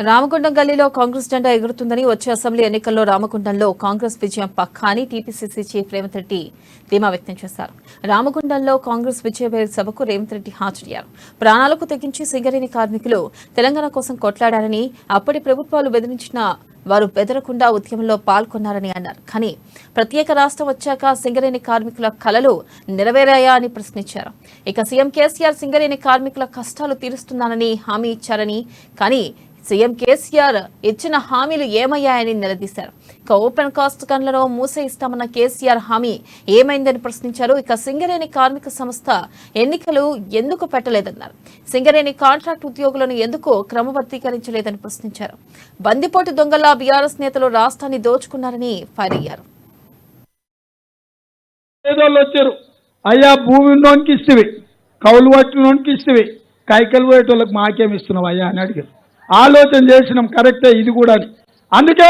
రామగుండం గల్లీలో కాంగ్రెస్ జెండా ఎగురుతుందని వచ్చే అసెంబ్లీ ఎన్నికల్లో రామగుండంలో కాంగ్రెస్ విజయం పక్కా అని టీపీసీసీ చీఫ్ రేవంత్ రెడ్డి ధీమా వ్యక్తం చేశారు. రామగుండంలో కాంగ్రెస్ విజయ సభకు రేవంత్ రెడ్డి హాజరయ్యారు. ప్రాణాలకు తెగించి సింగరేణి కార్మికులు తెలంగాణ కోసం కొట్లాడారని, అప్పటి ప్రభుత్వాలు బెదిరించిన వారు బెదరకుండా ఉద్యమంలో పాల్గొన్నారని అన్నారు. కానీ ప్రత్యేక రాష్ట్రం వచ్చాక సింగరేణి కార్మికుల కలలు నెరవేరాయా అని ప్రశ్నించారు. ఇక సీఎం కేసీఆర్ సింగరేణి కార్మికుల కష్టాలు తీరుస్తున్నానని హామీ ఇచ్చారని, కానీ సీఎం కేసీఆర్ ఇచ్చిన హామీలు ఏమయ్యాయని నిలదీశారు. ఇక ఓపెన్ కాస్ట్ గన్లను మూసేయిస్తామన్న కేసీఆర్ హామీ ఏమైందని ప్రశ్నించారు. ఇక సింగరేణి కార్మిక సంస్థ ఎన్నికలు ఎందుకు పెట్టలేదన్నారు. సింగరేణి కాంట్రాక్ట్ ఉద్యోగులను ఎందుకు క్రమబద్ధీకరించలేదని ప్రశ్నించారు. బందిపోటు దొంగలా బీఆర్ఎస్ నేతలు రాష్ట్రాన్ని దోచుకున్నారని ఫైర్ అయ్యారు. అయ్యా భూమి ఉన్నోనికి ఇస్తేవి, కౌలు పట్టినోనికి ఇస్తేవి, కైకలు పోయేటోళ్ళకి మాకేమి ఇస్తున్నావు అయ్యా అని అడిగారు. ఆలోచన చేసినాం, కరెక్టే ఇది కూడా. అందుకే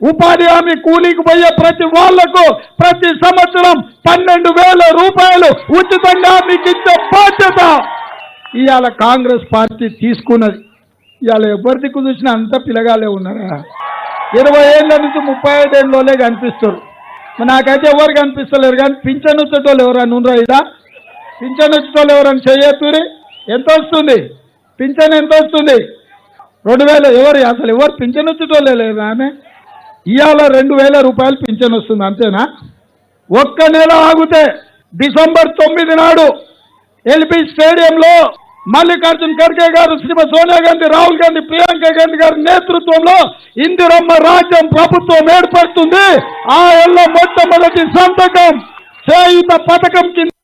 ఉపాధి హామీ కూలీకి పోయే ప్రతి వాళ్లకు ప్రతి సంవత్సరం 12,000 రూపాయలు ఉచితంగా మీకు ఇచ్చే బాధ్యత ఇవాళ కాంగ్రెస్ పార్టీ తీసుకున్నది. ఇవాళ ఎవరి దిక్కు చూసినా అంతా పిల్లగాలే ఉన్నారా. 20 ఏళ్ళ నుంచి 35 ఏళ్ళలోనే కనిపిస్తారు. నాకైతే ఎవరు కనిపిస్తలేరు. కానీ పింఛన్ వచ్చేటోళ్ళు ఎవరన్నా ఉన్నారా? ఇదా పింఛన్ వచ్చేటోళ్ళు ఎవరన్నా చెయ్యతురి? ఎంత వస్తుంది పింఛన్? ఎంత వస్తుంది? 2,000. ఎవరు పింఛన్ వచ్చేటోళ్ళే లేదు. ఆమె ఇవాళ 2,000 రూపాయలు పింఛన్ వస్తుంది, అంతేనా? ఒక్క నెల ఆగితే డిసెంబర్ 9 నాడు ఎల్బీ స్టేడియంలో మల్లికార్జున్ ఖర్గే గారు, శ్రీమతి సోనియా గాంధీ, రాహుల్ గాంధీ, ప్రియాంక గాంధీ గారి నేతృత్వంలో ఇందిరమ్మ రాజ్యం ప్రభుత్వం ఏర్పడుతుంది. ఆ మొట్టమొదటి సంతకం చేయుత పథకం కింద